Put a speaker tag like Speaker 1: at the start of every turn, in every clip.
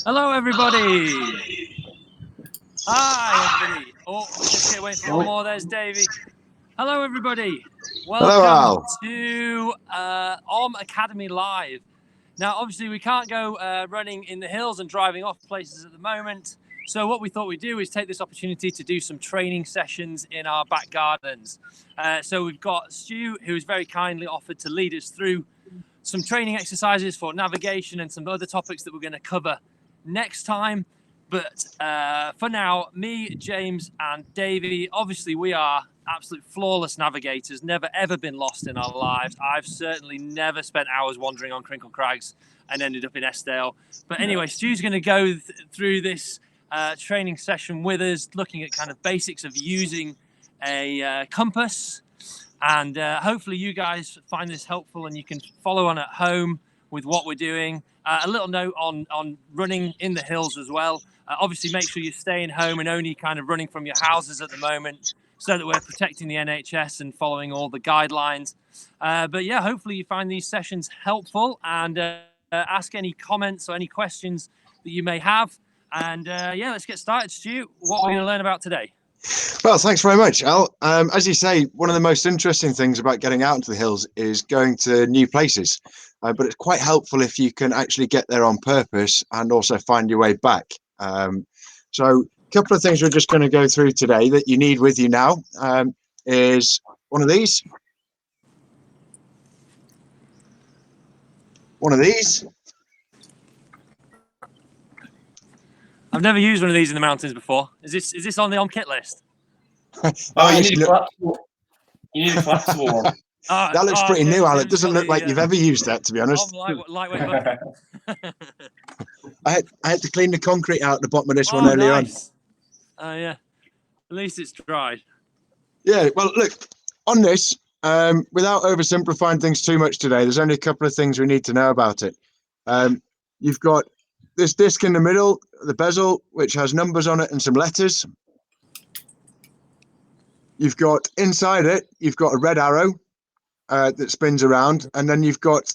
Speaker 1: Hello, everybody. Hi, everybody. Oh, we just get waiting for one more. There's Davey. Hello, everybody. Welcome to OMM Academy Live. Now, obviously, we can't go running in the hills and driving off places at the moment. So what we thought we'd do is take this opportunity to do some training sessions in our back gardens. So we've got Stu, who's very kindly offered to lead us through some training exercises for navigation and some other topics that we're going to cover next time. But for now, me, James, and Davey, obviously we are absolute flawless navigators, never ever been lost in our lives. I've certainly never spent hours wandering on Crinkle Crags and ended up in Eskdale. But anyway, Stu's going to go through this training session with us, looking at kind of basics of using a compass. And hopefully you guys find this helpful and you can follow on at home with what we're doing. A little note on running in the hills as well. Obviously, make sure you're staying home and only kind of running from your houses at the moment so that we're protecting the NHS and following all the guidelines. But yeah, hopefully you find these sessions helpful and ask any comments or any questions that you may have. And yeah, let's get started. Stu, what are we going to learn about today?
Speaker 2: Well, thanks very much, Al. As you say, one of the most interesting things about getting out into the hills is going to new places. But it's quite helpful if you can actually get there on purpose and also find your way back. So a couple of things we're just going to go through today that you need with you now is one of these. One of these.
Speaker 1: I've never used one of these in the mountains before. Is this on the OMM kit list?
Speaker 3: You need a collapsible one.
Speaker 2: That looks pretty new, Al. It doesn't look like you've ever used that, to be honest.
Speaker 1: Lightweight bucket.
Speaker 2: I had to clean the concrete out the bottom of this one earlier on.
Speaker 1: Oh, yeah. At least it's dried.
Speaker 2: Yeah, well, look, on this, without oversimplifying things too much today, there's only a couple of things we need to know about it. You've got this disc in the middle, the bezel, which has numbers on it and some letters. You've got inside it, you've got a red arrow that spins around, and then you've got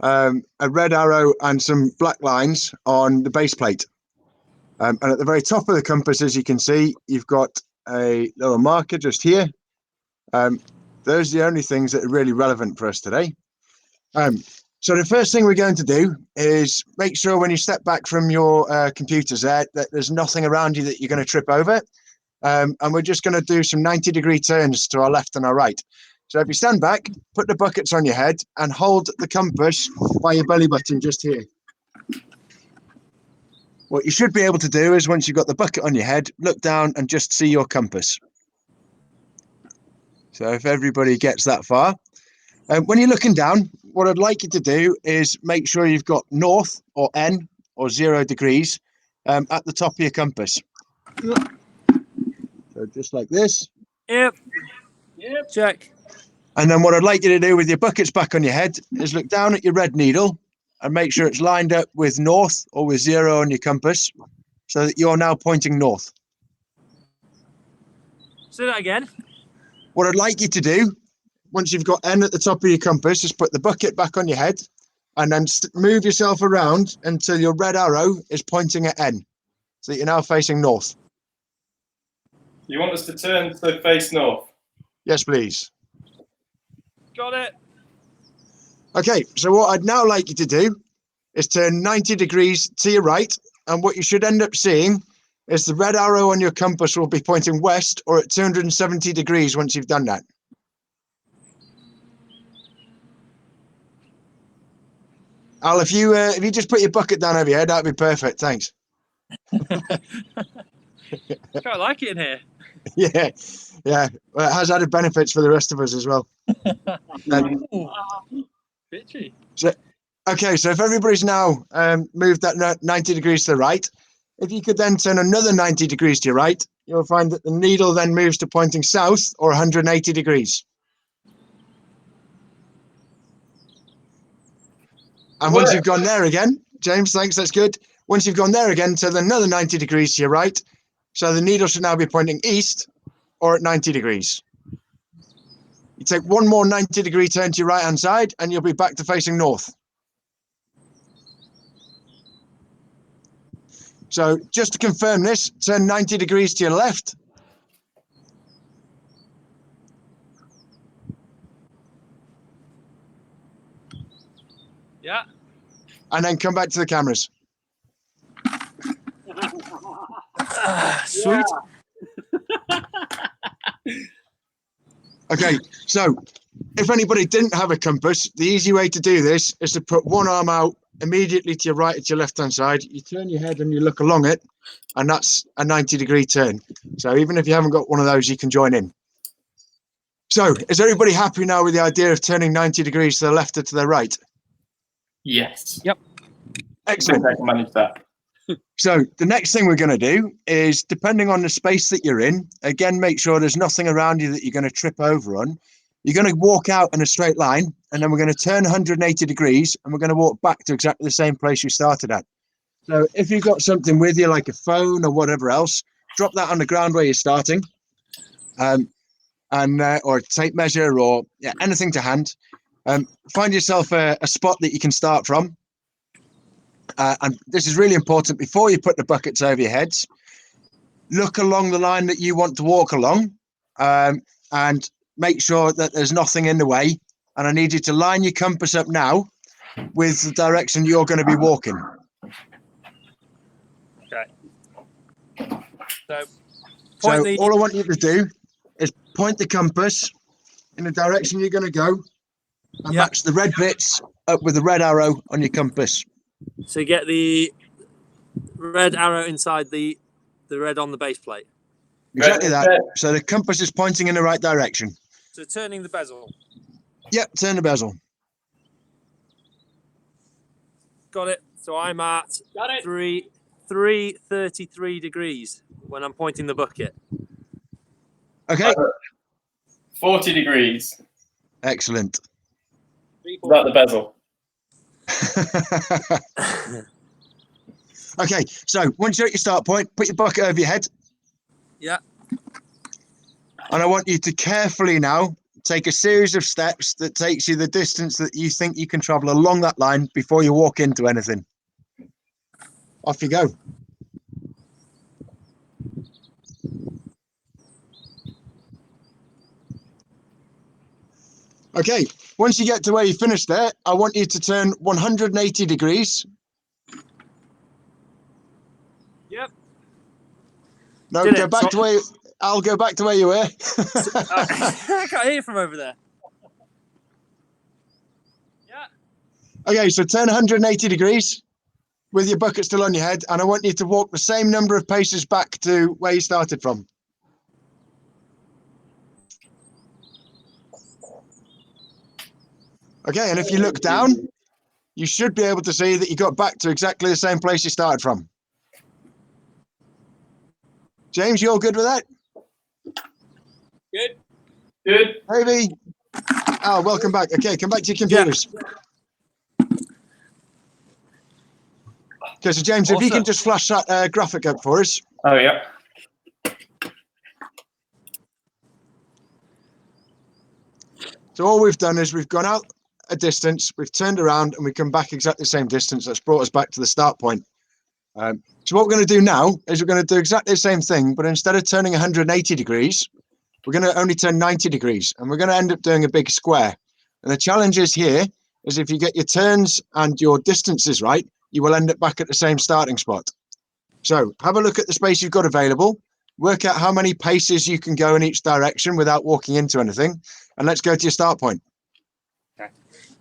Speaker 2: a red arrow and some black lines on the base plate. And at the very top of the compass, as you can see, you've got a little marker just here. Those are the only things that are really relevant for us today. So the first thing we're going to do is make sure when you step back from your computers there that there's nothing around you that you're going to trip over. And we're just going to do some 90-degree turns to our left and our right. So if you stand back, put the buckets on your head and hold the compass by your belly button just here. What you should be able to do is once you've got the bucket on your head, look down and just see your compass. So if everybody gets that far. When you're looking down, what I'd like you to do is make sure you've got north or N or 0 degrees at the top of your compass. So just like this.
Speaker 1: Yep. Check.
Speaker 2: And then what I'd like you to do with your buckets back on your head is look down at your red needle and make sure it's lined up with north or with 0 on your compass so that you're now pointing north.
Speaker 1: Say that again.
Speaker 2: What I'd like you to do, once you've got N at the top of your compass, is put the bucket back on your head and then move yourself around until your red arrow is pointing at N. So that you're now facing north.
Speaker 3: You want us to turn to face north?
Speaker 2: Yes, please.
Speaker 1: Got it.
Speaker 2: Okay, so what I'd now like you to do is turn 90 degrees to your right, and what you should end up seeing is the red arrow on your compass will be pointing west or at 270 degrees once you've done that. Al, if you just put your bucket down over your head, that'd be perfect. Thanks.
Speaker 1: Quite like it in here.
Speaker 2: Yeah. Well, it has added benefits for the rest of us as well.
Speaker 1: Bitchy.
Speaker 2: So if everybody's now moved that 90 degrees to the right, if you could then turn another 90 degrees to your right, you'll find that the needle then moves to pointing south or 180 degrees. And once you've gone there again, James, thanks, that's good. Once you've gone there again, turn another 90 degrees to your right. So the needle should now be pointing east or at 90 degrees. You take one more 90-degree turn to your right-hand side and you'll be back to facing north. So just to confirm this, turn 90 degrees to your left.
Speaker 1: Yeah.
Speaker 2: And then come back to the cameras.
Speaker 1: Sweet.
Speaker 2: Okay, so if anybody didn't have a compass, the easy way to do this is to put one arm out immediately to your right at your left-hand side. You turn your head and you look along it, and that's a 90-degree turn. So even if you haven't got one of those, you can join in. So is everybody happy now with the idea of turning 90 degrees to the left or to the right?
Speaker 3: Yes.
Speaker 1: Yep.
Speaker 2: Excellent.
Speaker 3: I can manage that.
Speaker 2: So the next thing we're going to do is, depending on the space that you're in, again, make sure there's nothing around you that you're going to trip over on. You're going to walk out in a straight line, and then we're going to turn 180 degrees, and we're going to walk back to exactly the same place you started at. So if you've got something with you, like a phone or whatever else, drop that on the ground where you're starting, or a tape measure, or anything to hand. Find yourself a spot that you can start from. And this is really important. Before you put the buckets over your heads, look along the line that you want to walk along, and make sure that there's nothing in the way. And I need you to line your compass up now with the direction you're going to be walking.
Speaker 1: Okay.
Speaker 2: So all I want you to do is point the compass in the direction you're going to go, and match the red bits up with the red arrow on your compass.
Speaker 1: So you get the red arrow inside the red on the base plate.
Speaker 2: Exactly that. So the compass is pointing in the right direction.
Speaker 1: So turning the bezel.
Speaker 2: Yep, turn the bezel.
Speaker 1: Got it. So I'm at 333 degrees when I'm pointing the bucket.
Speaker 2: Okay.
Speaker 3: 40 degrees.
Speaker 2: Excellent.
Speaker 3: Is that the bezel?
Speaker 2: Okay, so once you're at your start point, put your bucket over your head.
Speaker 1: Yeah.
Speaker 2: And I want you to carefully now take a series of steps that takes you the distance that you think you can travel along that line before you walk into anything. Off you go. Okay, once you get to where you finish there, I want you to turn 180 degrees.
Speaker 1: Yep.
Speaker 2: No, go back to where I'll go back to where you were.
Speaker 1: I can't hear you from over there. Yeah.
Speaker 2: Okay, so turn 180 degrees with your bucket still on your head, and I want you to walk the same number of paces back to where you started from. Okay, and if you look down, you should be able to see that you got back to exactly the same place you started from. James, you all good with that?
Speaker 3: Good. Good.
Speaker 2: Maybe. Oh, welcome back. Okay, come back to your computers. Okay, so James, if you can just flash that graphic up for us.
Speaker 3: Oh, yeah.
Speaker 2: So all we've done is we've gone out a distance, we've turned around, and we come back exactly the same distance. That's brought us back to the start point. So what we're going to do now is we're going to do exactly the same thing, but instead of turning 180 degrees, we're going to only turn 90 degrees, and we're going to end up doing a big square. And the challenge is here is if you get your turns and your distances right, you will end up back at the same starting spot. So have a look at the space you've got available, work out how many paces you can go in each direction without walking into anything, and let's go to your start point.
Speaker 1: Okay.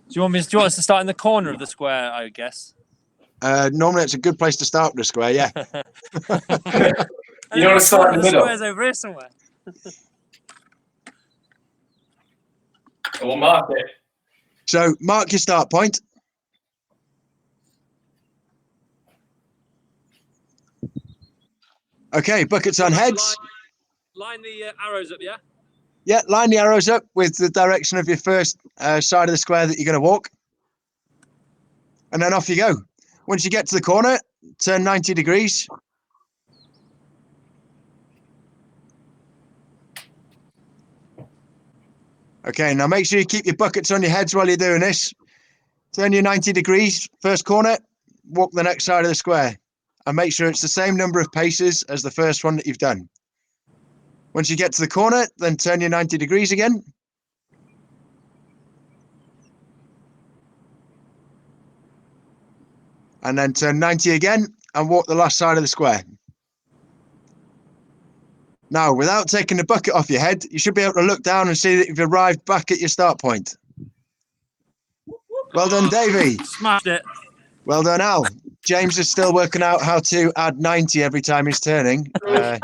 Speaker 1: Do you want us to start in the corner of the square, I guess?
Speaker 2: Normally it's a good place to start with a square, yeah.
Speaker 3: You want to start in the middle?
Speaker 1: Square's over here somewhere.
Speaker 3: We'll mark it.
Speaker 2: So mark your start point. Okay, buckets on heads.
Speaker 1: Line the arrows up, yeah?
Speaker 2: Yeah, line the arrows up with the direction of your first side of the square that you're going to walk. And then off you go. Once you get to the corner, turn 90 degrees. Okay, now make sure you keep your buckets on your heads while you're doing this. Turn your 90 degrees, first corner, walk the next side of the square. and make sure it's the same number of paces as the first one that you've done. Once you get to the corner, then turn your 90 degrees again. And then turn 90 again and walk the last side of the square. Now, without taking the bucket off your head, you should be able to look down and see that you've arrived back at your start point. Well done, Davey.
Speaker 1: Smashed it.
Speaker 2: Well done, Al. James is still working out how to add 90 every time he's turning.
Speaker 3: Josh.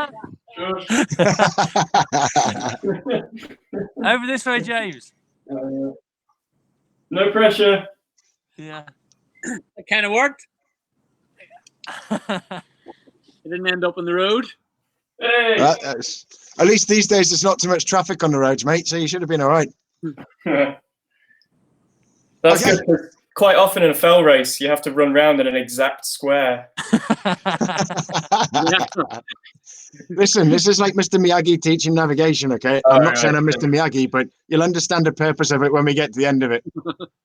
Speaker 1: Over this way, James.
Speaker 3: No pressure.
Speaker 1: Yeah.
Speaker 4: It kind of worked. It didn't end up on the road.
Speaker 3: Hey.
Speaker 2: At least these days there's not too much traffic on the roads, mate, so you should have been all right.
Speaker 3: That's
Speaker 2: Okay.
Speaker 3: good. 'Cause quite often in a fell race, you have to run round in an exact square.
Speaker 2: Listen, this is like Mr. Miyagi teaching navigation, okay? I'm not saying I'm Mr. Miyagi, but you'll understand the purpose of it when we get to the end of it.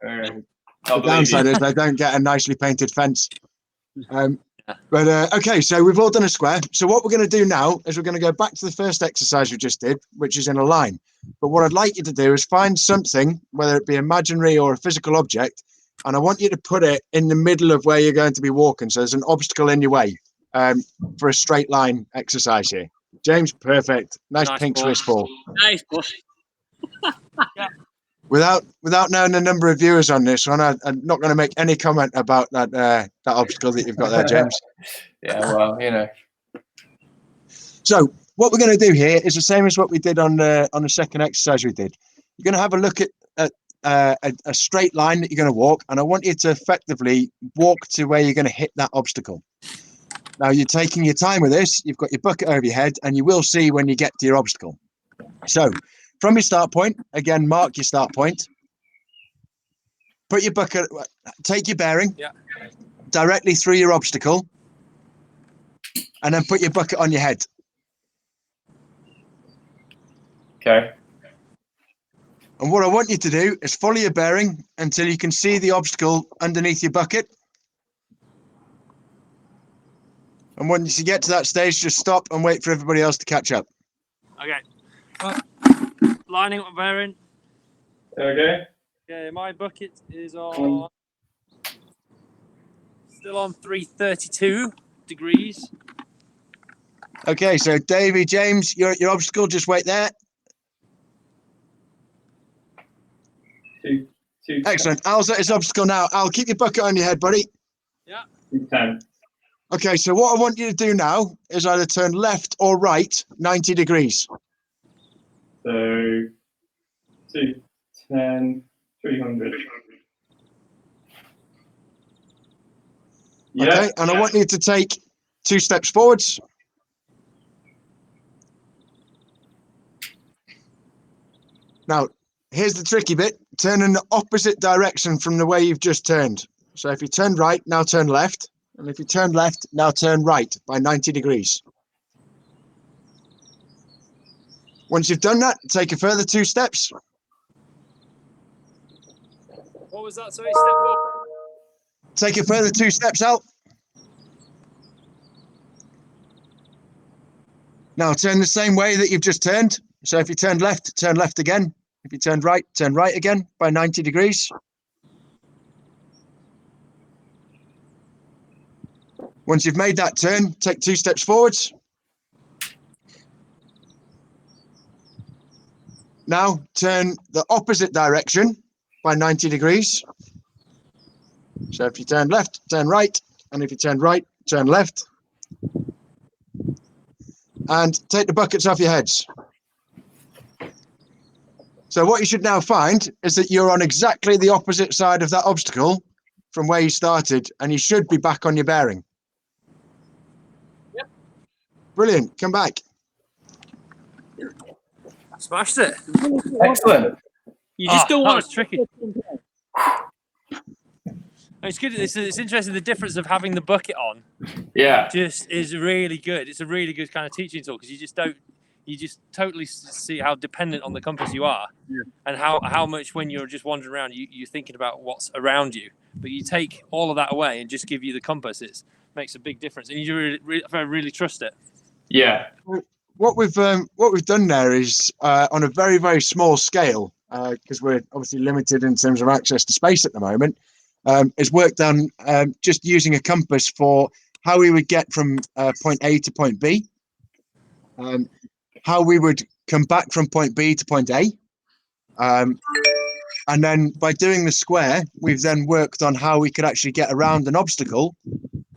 Speaker 2: The downside is I don't get a nicely painted fence. Okay, so we've all done a square. So what we're going to do now is we're going to go back to the first exercise we just did, which is in a line. But what I'd like you to do is find something, whether it be imaginary or a physical object, and I want you to put it in the middle of where you're going to be walking. So there's an obstacle in your way for a straight line exercise here. James, perfect. Nice pink
Speaker 1: ball.
Speaker 2: Swiss ball.
Speaker 4: Nice, boy.
Speaker 2: Without knowing the number of viewers on this one, I'm not going to make any comment about that obstacle that you've got there, James.
Speaker 3: Yeah, well, you know.
Speaker 2: So what we're going to do here is the same as what we did on the second exercise we did. You're going to have a look at a straight line that you're going to walk, and I want you to effectively walk to where you're going to hit that obstacle. Now you're taking your time with this. You've got your bucket over your head, and you will see when you get to your obstacle. So from your start point, again, mark your start point. Put your bucket, take your bearing directly through your obstacle, and then put your bucket on your head.
Speaker 3: Okay.
Speaker 2: And what I want you to do is follow your bearing until you can see the obstacle underneath your bucket. And once you get to that stage, just stop and wait for everybody else to catch up.
Speaker 1: Okay. Lining up my bearing.
Speaker 3: Okay.
Speaker 1: Okay, my bucket is on still on 332 degrees.
Speaker 2: Okay, so Davey, James, your obstacle, just wait there.
Speaker 3: Two,
Speaker 2: Excellent. Al's at his obstacle now. Al, keep your bucket on your head, buddy.
Speaker 1: Yeah.
Speaker 3: 210.
Speaker 2: Okay, so what I want you to do now is either turn left or right 90 degrees.
Speaker 3: So 210, 300. Yeah.
Speaker 2: Okay, and I want you to take 2 steps forwards. Now, here's the tricky bit. Turn in the opposite direction from the way you've just turned. So if you turn right, now turn left. And if you turn left, now turn right by 90 degrees. Once you've done that, take a further 2 steps.
Speaker 1: What was that? Sorry, step forward.
Speaker 2: Take a further 2 steps out. Now turn the same way that you've just turned. So if you turned left, turn left again. If you turned right, turn right again by 90 degrees. Once you've made that turn, take 2 steps forwards. Now turn the opposite direction by 90 degrees. So if you turn left, turn right. And if you turn right, turn left. And take the buckets off your heads. So what you should now find is that you're on exactly the opposite side of that obstacle from where you started, and you should be back on your bearing.
Speaker 4: Yep.
Speaker 2: Brilliant. Come back.
Speaker 1: Smashed it.
Speaker 3: Excellent.
Speaker 4: You just don't
Speaker 1: that
Speaker 4: want
Speaker 1: was tricky. It's good. It's interesting. The difference of having the bucket on
Speaker 3: Yeah.
Speaker 1: just is really good. It's a really good kind of teaching tool because you just totally see how dependent on the compass you are, and how much when you're just wandering around, you're thinking about what's around you. But you take all of that away and just give you the compass. makes a big difference, and you really trust it.
Speaker 3: Yeah.
Speaker 2: What we've done there is on a very, very small scale, because we're obviously limited in terms of access to space at the moment, is work done just using a compass for how we would get from point A to point B, how we would come back from point B to point A. And then by doing the square, we've then worked on how we could actually get around an obstacle,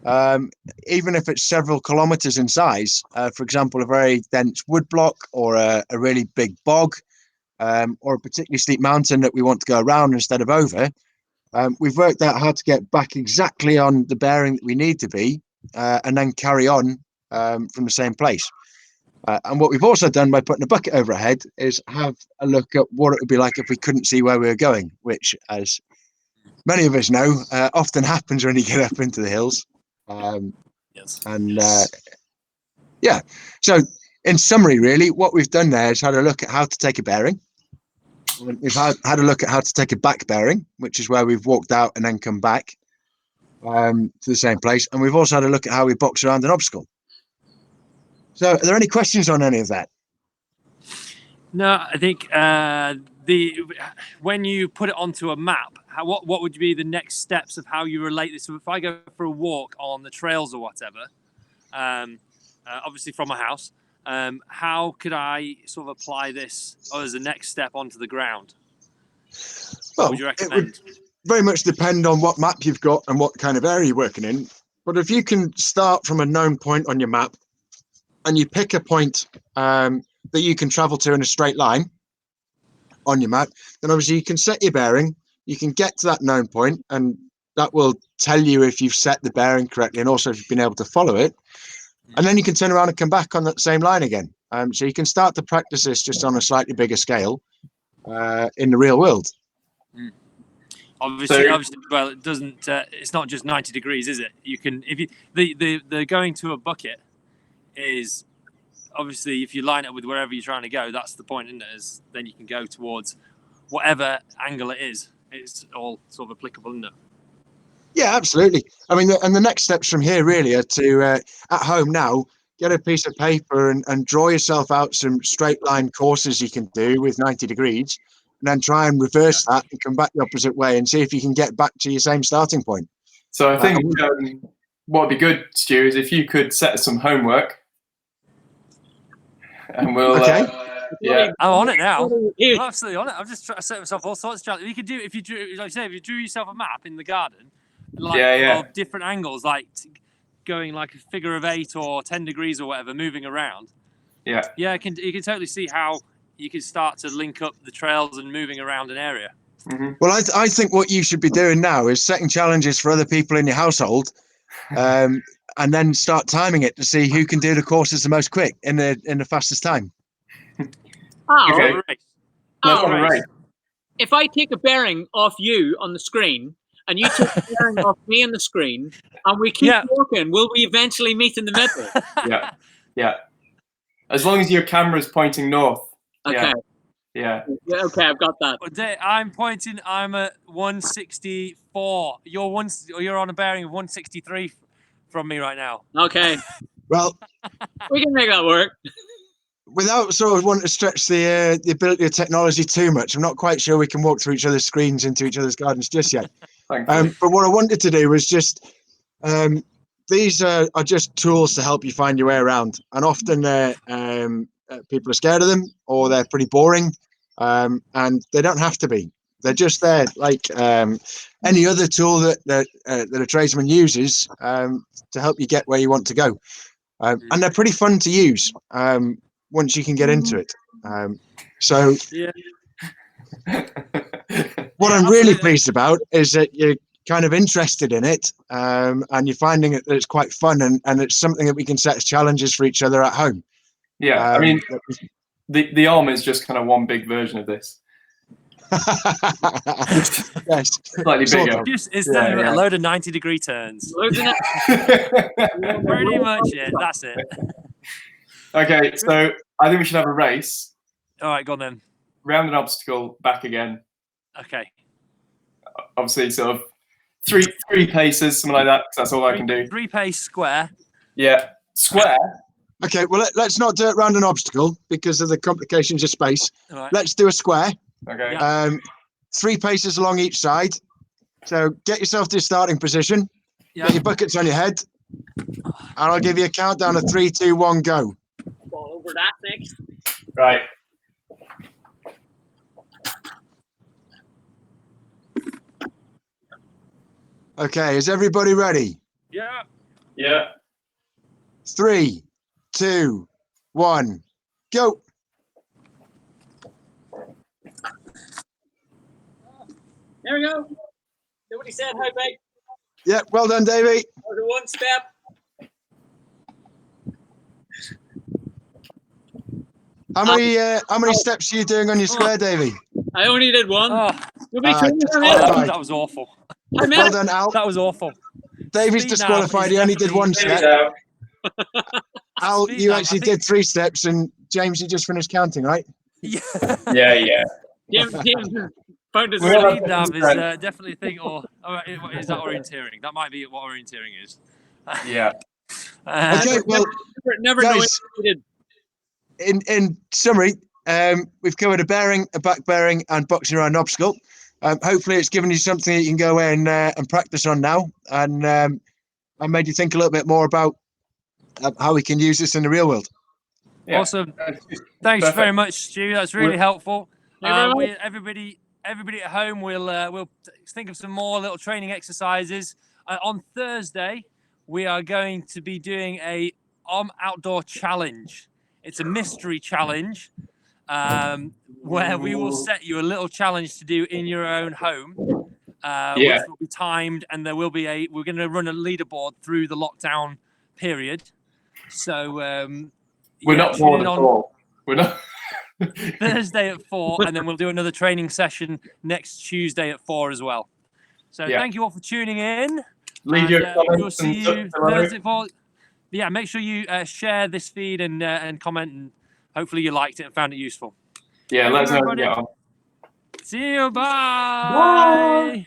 Speaker 2: even if it's several kilometers in size. For example, a very dense wood block, or a really big bog, or a particularly steep mountain that we want to go around instead of over. We've worked out how to get back exactly on the bearing that we need to be, and then carry on from the same place. And what we've also done by putting a bucket over our head is have a look at what it would be like if we couldn't see where we were going, which, as many of us know, often happens when you get up into the hills.
Speaker 1: Yes.
Speaker 2: And yeah, so in summary, really, what we've done there is had a look at how to take a bearing. We've had a look at how to take a back bearing, which is where we've walked out and then come back to the same place. And we've also had a look at how we box around an obstacle. So are there any questions on any of that?
Speaker 1: No, I think when you put it onto a map, what would be the next steps of how you relate this? So if I go for a walk on the trails or whatever, obviously from my house, how could I sort of apply this as a next step onto the ground? What would you recommend?
Speaker 2: It would very much depend on what map you've got and what kind of area you're working in. But if you can start from a known point on your map, and you pick a point that you can travel to in a straight line on your map, then obviously you can set your bearing, you can get to that known point, and that will tell you if you've set the bearing correctly and also if you've been able to follow it. And then you can turn around and come back on that same line again. So you can start to practice this just on a slightly bigger scale in the real world.
Speaker 1: Obviously, well, it doesn't. It's not just 90 degrees, is it? You can, if you the going to a bucket is obviously, if you line it with wherever you're trying to go, that's the point, isn't it? Is then you can go towards whatever angle it is. It's all sort of applicable, isn't it?
Speaker 2: Yeah, absolutely. I mean, and the next steps from here really are to at home now get a piece of paper and draw yourself out some straight line courses you can do with 90 degrees, and then try and reverse that and come back the opposite way and see if you can get back to your same starting point.
Speaker 3: So I think what would be good, Stu, is if you could set us some homework, and we'll.
Speaker 2: Okay.
Speaker 3: Yeah,
Speaker 1: I'm on it now. I'm absolutely on it. I'm just trying to set myself all sorts of challenges. You could do if you drew, like I say, if you drew yourself a map in the garden, like of different angles, like going like a figure of 8 or 10 degrees or whatever, moving around. Yeah, you can totally see how you can start to link up the trails and moving around an area.
Speaker 3: Mm-hmm.
Speaker 2: Well, I think what you should be doing now is setting challenges for other people in your household, and then start timing it to see who can do the courses the most quick in the fastest time.
Speaker 3: Okay. Let's have a race.
Speaker 4: If I take a bearing off you on the screen and you take a bearing off me on the screen and we keep walking, will we eventually meet in the middle?
Speaker 3: Yeah. As long as your camera's pointing north.
Speaker 4: Okay.
Speaker 3: Yeah.
Speaker 4: Okay, I've got that.
Speaker 1: I'm pointing. I'm at 164. You're on a bearing of 163 from me right now.
Speaker 4: Okay.
Speaker 2: Well,
Speaker 4: we can make that work.
Speaker 2: Without sort of wanting to stretch the ability of technology too much, I'm not quite sure we can walk through each other's screens into each other's gardens just yet. But what I wanted to do was just, these are just tools to help you find your way around. And often people are scared of them, or they're pretty boring, and they don't have to be. They're just there, like any other tool that a tradesman uses to help you get where you want to go. And they're pretty fun to use once you can get into it. So what I'm really pleased about is that you're kind of interested in it, and you're finding that it's quite fun, and it's something that we can set as challenges for each other at home.
Speaker 3: Yeah, I mean, the arm is just kind of one big version of this.
Speaker 2: Yes,
Speaker 3: slightly bigger.
Speaker 1: It's a load of 90-degree turns. Pretty much it. That's it.
Speaker 3: Okay, so I think we should have a race.
Speaker 1: All right, go on then.
Speaker 3: Round an obstacle, back again.
Speaker 1: Okay.
Speaker 3: Obviously, sort of three paces, something like that. 'Cause that's all I can do.
Speaker 1: 3-pace square.
Speaker 3: Yeah, square.
Speaker 2: Okay, well, let's not do it round an obstacle because of the complications of space.
Speaker 1: All right.
Speaker 2: Let's do a square.
Speaker 3: Okay.
Speaker 1: Yeah.
Speaker 2: 3 paces along each side. So get yourself to your starting position.
Speaker 1: Yeah.
Speaker 2: Get your buckets on your head. And I'll give you a countdown of 3, 2, 1, go.
Speaker 4: Fall over that, Nick.
Speaker 3: Right.
Speaker 2: Okay, is everybody ready?
Speaker 1: Yeah.
Speaker 3: Yeah.
Speaker 2: 3, 2, 1, go.
Speaker 4: There we go. Nobody said hi, babe.
Speaker 2: Yeah, well done, Davey.
Speaker 4: That was one step.
Speaker 2: How many steps are you doing on your square, Davey?
Speaker 4: I only did one.
Speaker 1: Oh,
Speaker 4: Nobody told me
Speaker 2: disqualified.
Speaker 1: that was awful.
Speaker 2: Well done, Al.
Speaker 1: That was awful.
Speaker 2: Davey's
Speaker 1: Speed nav
Speaker 2: disqualified.
Speaker 1: is
Speaker 2: He only did one
Speaker 3: David's
Speaker 2: step.
Speaker 3: out.
Speaker 2: Al,
Speaker 1: Speed
Speaker 2: you
Speaker 1: nav,
Speaker 2: actually
Speaker 1: I think-
Speaker 2: did 3 steps, and James, you just finished counting, right?
Speaker 1: Yeah.
Speaker 3: Yeah.
Speaker 4: James found his
Speaker 3: We're
Speaker 1: Speed nav is definitely a thing. Or is that orienteering? That might be what orienteering is.
Speaker 3: Yeah.
Speaker 2: Okay, well,
Speaker 4: never
Speaker 2: guys,
Speaker 4: knowing what we did.
Speaker 2: in summary, we've covered a bearing, a back bearing, and boxing around an obstacle. Hopefully, it's given you something that you can go in and practice on now, and made you think a little bit more about how we can use this in the real world.
Speaker 3: Yeah.
Speaker 1: Awesome. Thanks very much, Stu. That's really helpful. Everybody at home, we'll think of some more little training exercises. On Thursday, we are going to be doing a outdoor challenge. It's a mystery challenge where we will set you a little challenge to do in your own home, which will be timed, and there will be we're going to run a leaderboard through the lockdown period. So
Speaker 3: we're not bored at all. We're not.
Speaker 1: Thursday at 4, and then we'll do another training session next Tuesday at 4 as well. So thank you all for tuning in.
Speaker 3: Leave your comments.
Speaker 1: We'll see you Thursday at 4. Yeah, make sure you share this feed and comment, and hopefully you liked it and found it useful.
Speaker 3: Yeah, let us know.
Speaker 1: See you. Bye.